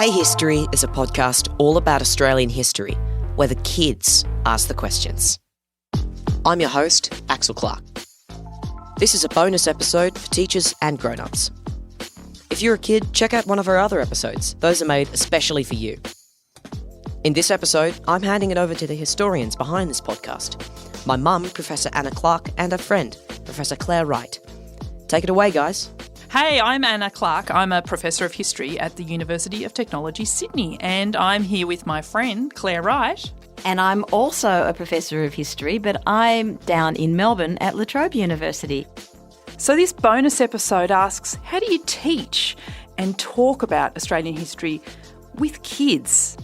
Hey History is a podcast all about Australian history, where the kids ask the questions. I'm your host, Axel Clark. This is a bonus episode for teachers and grown-ups. If you're a kid, check out one of our other episodes. Those are made especially for you. In this episode, I'm handing it over to the historians behind this podcast. My mum, Professor Anna Clark, and a friend, Professor Clare Wright. Take it away, guys. Hey, I'm Anna Clark. I'm a Professor of History at the University of Technology, Sydney, and I'm here with my friend, Clare Wright. And I'm also a Professor of History, but I'm down in Melbourne at La Trobe University. So this bonus episode asks, how do you teach and talk about Australian history with kids?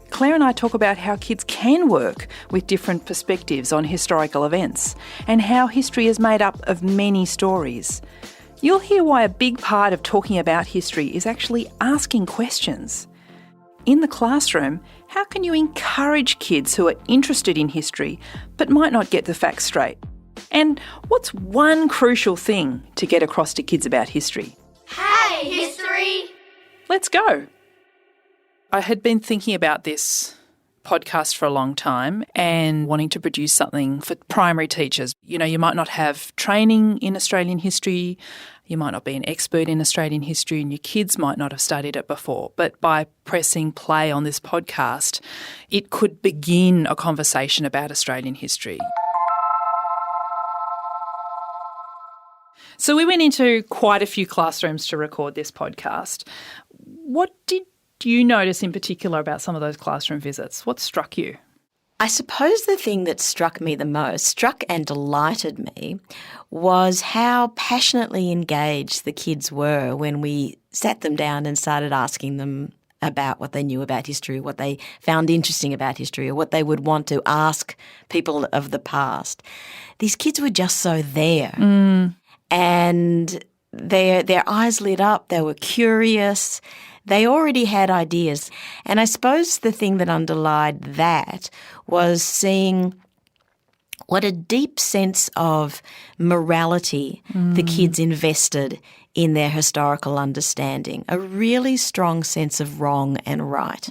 Clare and I talk about how kids can work with different perspectives on historical events and how history is made up of many stories. You'll hear why a big part of talking about history is actually asking questions. In the classroom, how can you encourage kids who are interested in history but might not get the facts straight? And what's one crucial thing to get across to kids about history? Hey, history! Let's go. I had been thinking about this podcast for a long time and wanting to produce something for primary teachers. You know, you might not have training in Australian history, you might not be an expert in Australian history, and your kids might not have studied it before. But by pressing play on this podcast, it could begin a conversation about Australian history. So we went into quite a few classrooms to record this podcast. What did you notice in particular about some of those classroom visits? What struck you? I suppose the thing that struck me the most, struck and delighted me, was how passionately engaged the kids were when we sat them down and started asking them about what they knew about history, what they found interesting about history, or what they would want to ask people of the past. These kids were just so there. And their eyes lit up, they were curious, they already had ideas. And I suppose the thing that underlied that was seeing what a deep sense of morality the kids invested in their historical understanding, a really strong sense of wrong and right.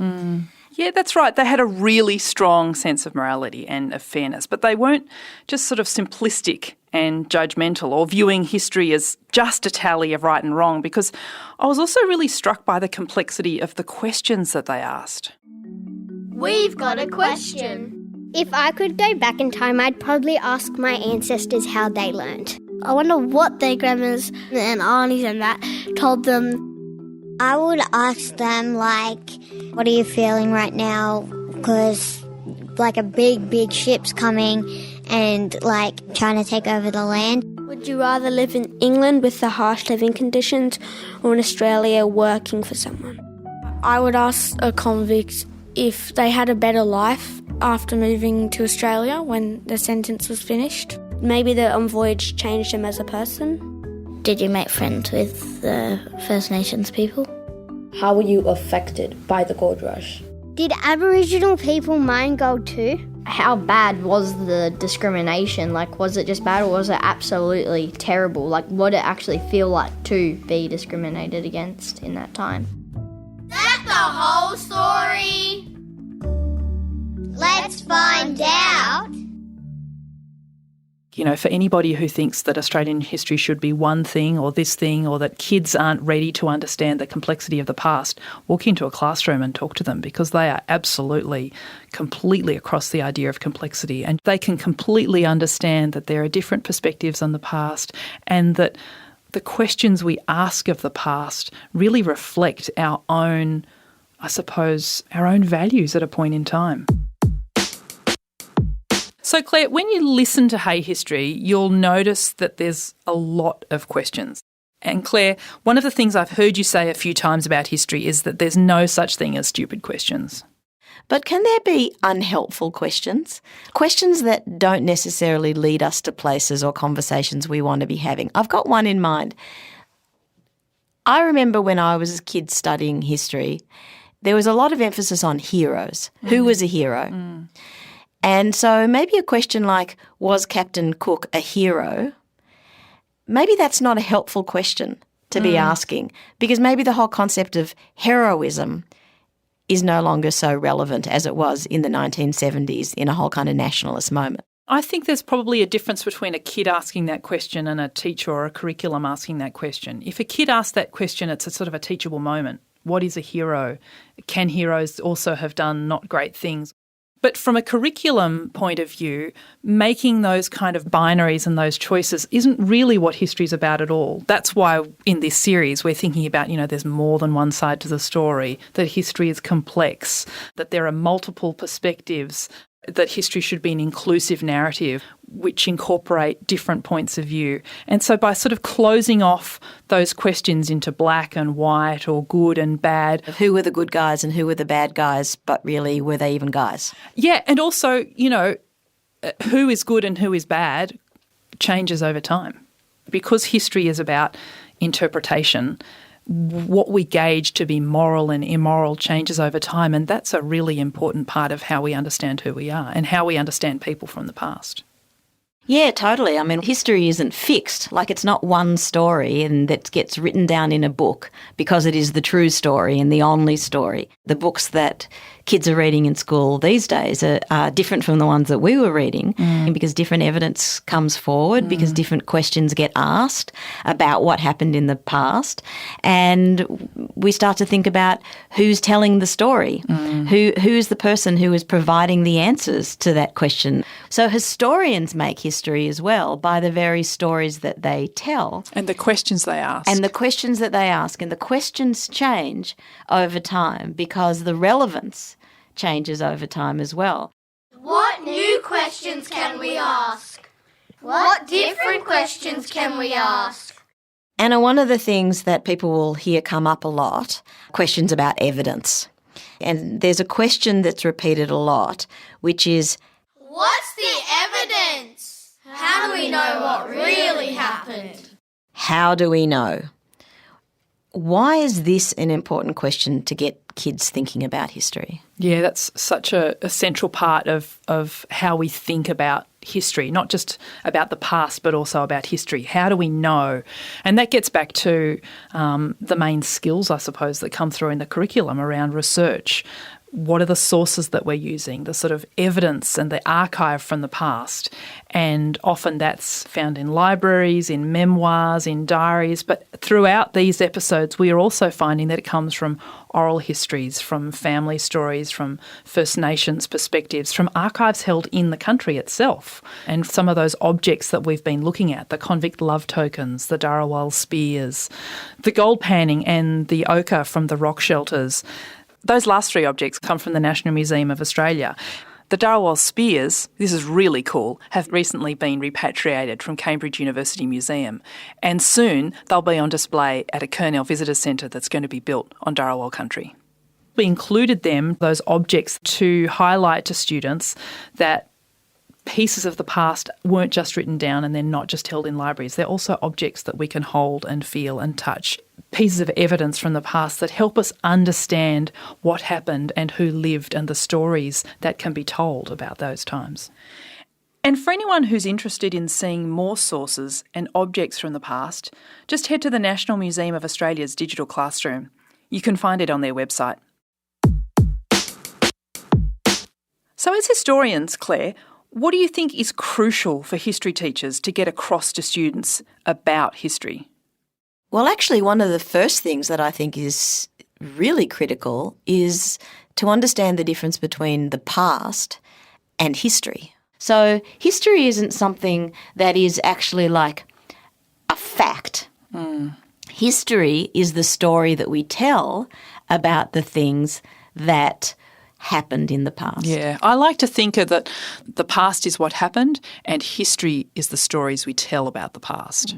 Yeah, that's right. They had a really strong sense of morality and of fairness, but they weren't just sort of simplistic and judgmental or viewing history as just a tally of right and wrong, because I was also really struck by the complexity of the questions that they asked. We've got a question. If I could go back in time, I'd probably ask my ancestors how they learned. I wonder what their grandmas and aunties and that told them. I would ask them, like, what are you feeling right now? Because, like, a big ship's coming and, like, trying to take over the land. Would you rather live in England with the harsh living conditions or in Australia working for someone? I would ask a convict if they had a better life after moving to Australia when the sentence was finished. Maybe the voyage changed them as a person. Did you make friends with the First Nations people? How were you affected by the gold rush? Did Aboriginal people mine gold too? How bad was the discrimination? Like, was it just bad or was it absolutely terrible? Like, what did it actually feel like to be discriminated against in that time? That's the whole story. Let's find out. You know, for anybody who thinks that Australian history should be one thing or this thing, or that kids aren't ready to understand the complexity of the past, walk into a classroom and talk to them, because they are absolutely, completely across the idea of complexity, and they can completely understand that there are different perspectives on the past, and that the questions we ask of the past really reflect our own, I suppose, our own values at a point in time. So, Clare, when you listen to Hey History, you'll notice that there's a lot of questions. And, Clare, one of the things I've heard you say a few times about history is that there's no such thing as stupid questions. But can there be unhelpful questions? Questions that don't necessarily lead us to places or conversations we want to be having. I've got one in mind. I remember when I was a kid studying history, there was a lot of emphasis on heroes. Who was a hero? And so maybe a question like, was Captain Cook a hero? Maybe that's not a helpful question to be asking, because maybe the whole concept of heroism is no longer so relevant as it was in the 1970s in a whole kind of nationalist moment. I think there's probably a difference between a kid asking that question and a teacher or a curriculum asking that question. If a kid asks that question, it's a sort of a teachable moment. What is a hero? Can heroes also have done not great things? But from a curriculum point of view, making those kind of binaries and those choices isn't really what history is about at all. That's why in this series we're thinking about, there's more than one side to the story, that history is complex, that there are multiple perspectives, that history should be an inclusive narrative which incorporate different points of view. And so by sort of closing off those questions into black and white or good and bad. Who were the good guys and who were the bad guys, but really were they even guys? Yeah, and also, who is good and who is bad changes over time. Because history is about interpretation, what we gauge to be moral and immoral changes over time, and that's a really important part of how we understand who we are and how we understand people from the past. Yeah, totally. I mean, history isn't fixed. Like, it's not one story and that gets written down in a book because it is the true story and the only story. The books that kids are reading in school these days are different from the ones that we were reading because different evidence comes forward, because different questions get asked about what happened in the past, and we start to think about who's telling the story, who's the person who is providing the answers to that question. So historians make history as well by the very stories that they tell. And the questions they ask. And the questions that they ask. And the questions change over time because the relevance changes over time as well. What new questions can we ask? What different questions can we ask? Anna, one of the things that people will hear come up a lot, questions about evidence. And there's a question that's repeated a lot, which is, what's the evidence? How do we know what really happened? How do we know? Why is this an important question to get kids thinking about history? Yeah, that's such a central part of how we think about history, not just about the past but also about history. How do we know? And that gets back to the main skills, I suppose, that come through in the curriculum around research. What are the sources that we're using, the sort of evidence and the archive from the past? And often that's found in libraries, in memoirs, in diaries. But throughout these episodes, we are also finding that it comes from oral histories, from family stories, from First Nations perspectives, from archives held in the country itself. And some of those objects that we've been looking at, the convict love tokens, the Darawal spears, the gold panning and the ochre from the rock shelters, those last three objects come from the National Museum of Australia. The Darawal spears, this is really cool, have recently been repatriated from Cambridge University Museum, and soon they'll be on display at a Kurnell Visitor Centre that's going to be built on Darawal country. We included those objects, to highlight to students that pieces of the past weren't just written down and they're not just held in libraries. They're also objects that we can hold and feel and touch, pieces of evidence from the past that help us understand what happened and who lived and the stories that can be told about those times. And for anyone who's interested in seeing more sources and objects from the past, just head to the National Museum of Australia's digital classroom. You can find it on their website. So as historians, Claire, what do you think is crucial for history teachers to get across to students about history? Well, actually, one of the first things that I think is really critical is to understand the difference between the past and history. So history isn't something that is actually like a fact. History is the story that we tell about the things that happened in the past. Yeah, I like to think of that the past is what happened and history is the stories we tell about the past.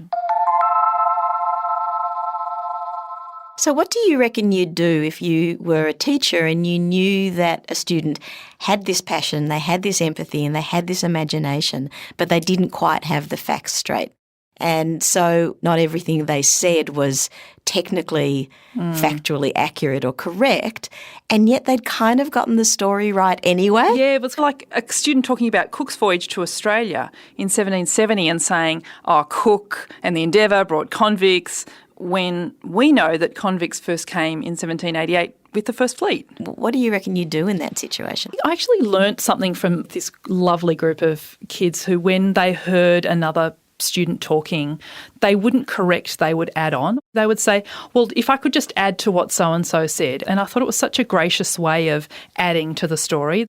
So what do you reckon you'd do if you were a teacher and you knew that a student had this passion, they had this empathy and they had this imagination, but they didn't quite have the facts straight? And so not everything they said was technically, factually accurate or correct, and yet they'd kind of gotten the story right anyway. Yeah, it was like a student talking about Cook's voyage to Australia in 1770 and saying, Cook and the Endeavour brought convicts, when we know that convicts first came in 1788 with the First Fleet. What do you reckon you do in that situation? I actually learnt something from this lovely group of kids who, when they heard another student talking, they wouldn't correct, they would add on. They would say, well, if I could just add to what so-and-so said. And I thought it was such a gracious way of adding to the story.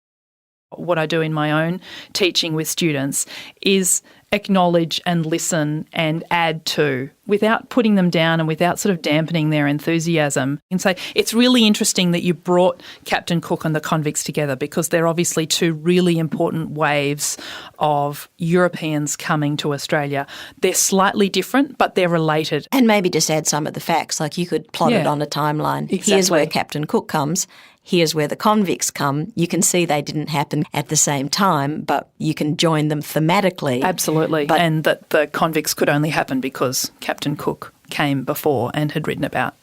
What I do in my own teaching with students is acknowledge and listen and add to without putting them down and without sort of dampening their enthusiasm, and say, it's really interesting that you brought Captain Cook and the convicts together because they're obviously two really important waves of Europeans coming to Australia. They're slightly different, but they're related. And maybe just add some of the facts, like you could plot it on a timeline. Exactly. Here's where Captain Cook comes. Here's where the convicts come. You can see they didn't happen at the same time, but you can join them thematically. Absolutely. And that the convicts could only happen because Captain Cook came before and had written about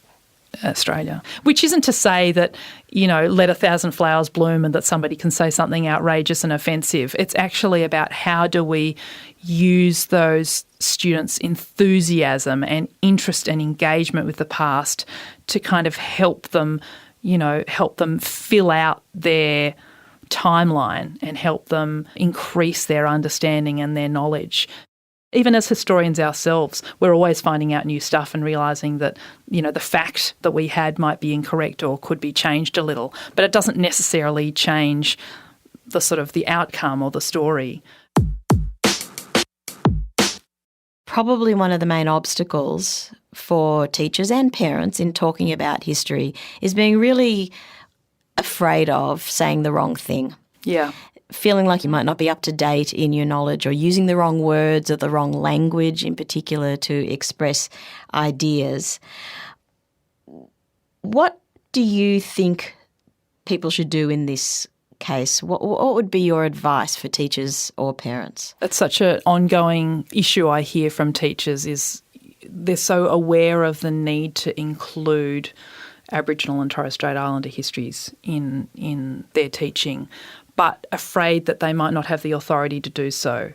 Australia. Which isn't to say that, let 1,000 flowers bloom and that somebody can say something outrageous and offensive. It's actually about how do we use those students' enthusiasm and interest and engagement with the past to kind of help them fill out their timeline and help them increase their understanding and their knowledge. Even as historians ourselves, we're always finding out new stuff and realising that, the fact that we had might be incorrect or could be changed a little, but it doesn't necessarily change the sort of the outcome or the story. Probably one of the main obstacles for teachers and parents in talking about history is being really afraid of saying the wrong thing. Yeah. Feeling like you might not be up to date in your knowledge or using the wrong words or the wrong language in particular to express ideas. What do you think people should do in this case? What would be your advice for teachers or parents? That's such an ongoing issue I hear from teachers is they're so aware of the need to include Aboriginal and Torres Strait Islander histories in their teaching, but afraid that they might not have the authority to do so.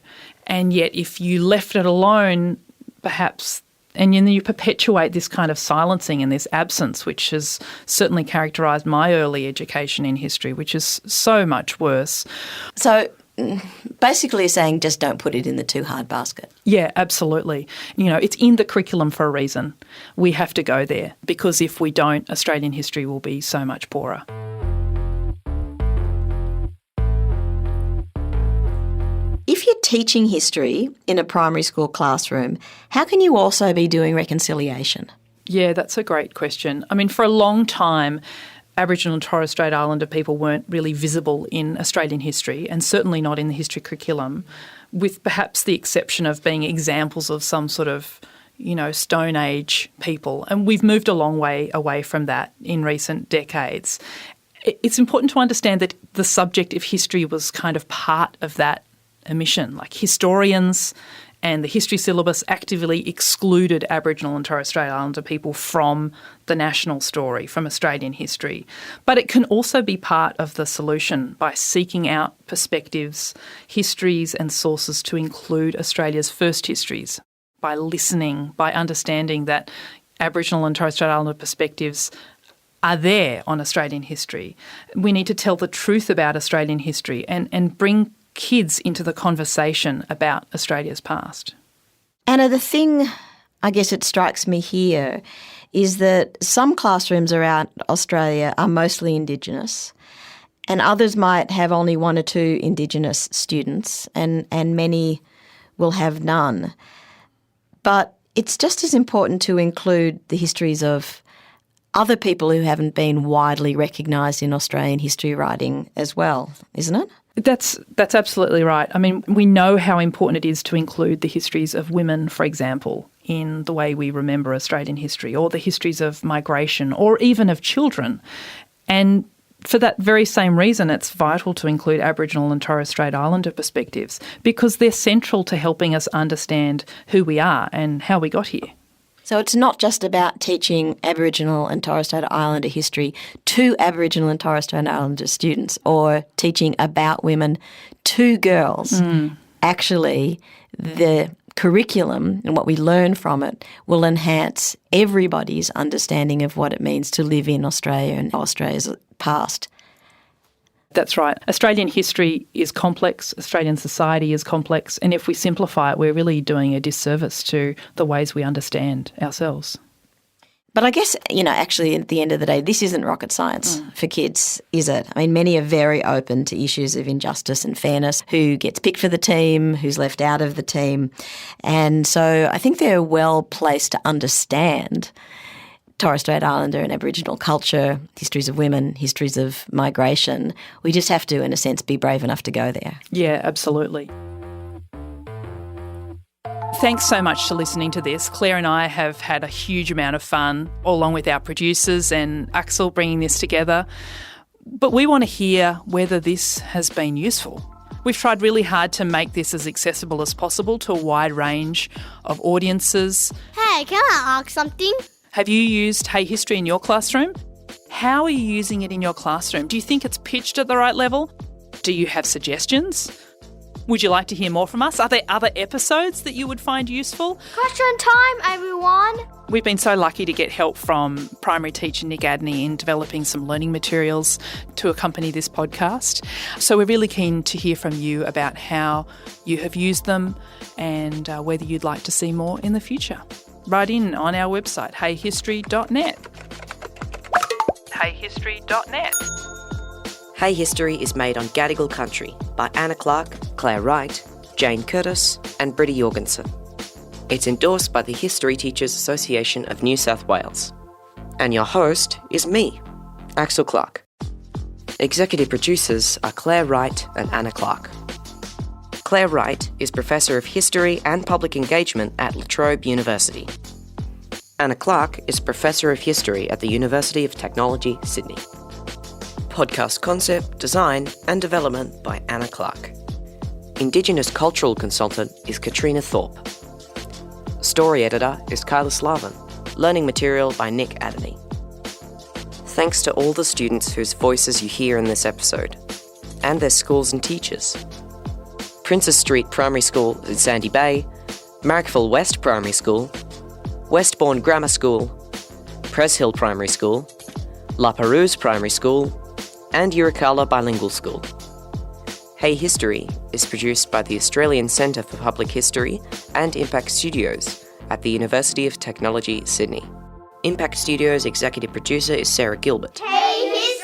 And yet if you left it alone, perhaps, and you perpetuate this kind of silencing and this absence, which has certainly characterised my early education in history, which is so much worse. So basically saying just don't put it in the too hard basket. Yeah, absolutely. It's in the curriculum for a reason. We have to go there because if we don't, Australian history will be so much poorer. If you're teaching history in a primary school classroom, how can you also be doing reconciliation? Yeah, that's a great question. I mean, for a long time, Aboriginal and Torres Strait Islander people weren't really visible in Australian history and certainly not in the history curriculum, with perhaps the exception of being examples of some sort of, Stone Age people. And we've moved a long way away from that in recent decades. It's important to understand that the subject of history was kind of part of that omission. Like historians and the history syllabus actively excluded Aboriginal and Torres Strait Islander people from the national story, from Australian history. But it can also be part of the solution by seeking out perspectives, histories and sources to include Australia's first histories, by listening, by understanding that Aboriginal and Torres Strait Islander perspectives are there on Australian history. We need to tell the truth about Australian history and bring kids into the conversation about Australia's past. Anna, the thing I guess it strikes me here is that some classrooms around Australia are mostly Indigenous and others might have only 1 or 2 Indigenous students and many will have none. But it's just as important to include the histories of other people who haven't been widely recognised in Australian history writing as well, isn't it? That's absolutely right. I mean, we know how important it is to include the histories of women, for example, in the way we remember Australian history, or the histories of migration, or even of children. And for that very same reason, it's vital to include Aboriginal and Torres Strait Islander perspectives because they're central to helping us understand who we are and how we got here. So it's not just about teaching Aboriginal and Torres Strait Islander history to Aboriginal and Torres Strait Islander students or teaching about women to girls. Actually, the curriculum and what we learn from it will enhance everybody's understanding of what it means to live in Australia and Australia's past. That's right. Australian history is complex, Australian society is complex, and if we simplify it, we're really doing a disservice to the ways we understand ourselves. But I guess, actually at the end of the day, this isn't rocket science for kids, is it? I mean, many are very open to issues of injustice and fairness, who gets picked for the team, who's left out of the team. And so I think they're well placed to understand Torres Strait Islander and Aboriginal culture, histories of women, histories of migration. We just have to, in a sense, be brave enough to go there. Yeah, absolutely. Thanks so much for listening to this. Claire and I have had a huge amount of fun, along with our producers and Axel, bringing this together. But we want to hear whether this has been useful. We've tried really hard to make this as accessible as possible to a wide range of audiences. Hey, can I ask something? Have you used Hey History in your classroom? How are you using it in your classroom? Do you think it's pitched at the right level? Do you have suggestions? Would you like to hear more from us? Are there other episodes that you would find useful? Question time, everyone. We've been so lucky to get help from primary teacher Nick Adney in developing some learning materials to accompany this podcast. So we're really keen to hear from you about how you have used them and whether you'd like to see more in the future. Write in on our website, heyhistory.net. heyhistory.net. Hey History is made on Gadigal country by Anna Clark, Clare Wright, Jane Curtis and Britta Jorgensen. It's endorsed by the History Teachers Association of New South Wales. And your host is me, Axel Clark. Executive producers are Clare Wright and Anna Clark. Clare Wright is Professor of History and Public Engagement at La Trobe University. Anna Clark is Professor of History at the University of Technology, Sydney. Podcast concept, design and development by Anna Clark. Indigenous Cultural Consultant is Katrina Thorpe. Story Editor is Kyla Slavin. Learning material by Nick Adney. Thanks to all the students whose voices you hear in this episode, and their schools and teachers. Princess Street Primary School in Sandy Bay, Marrickville West Primary School, Westbourne Grammar School, Pres Hill Primary School, La Perouse Primary School, and Urukala Bilingual School. Hey History is produced by the Australian Centre for Public History and Impact Studios at the University of Technology, Sydney. Impact Studios' executive producer is Sarah Gilbert. Hey History!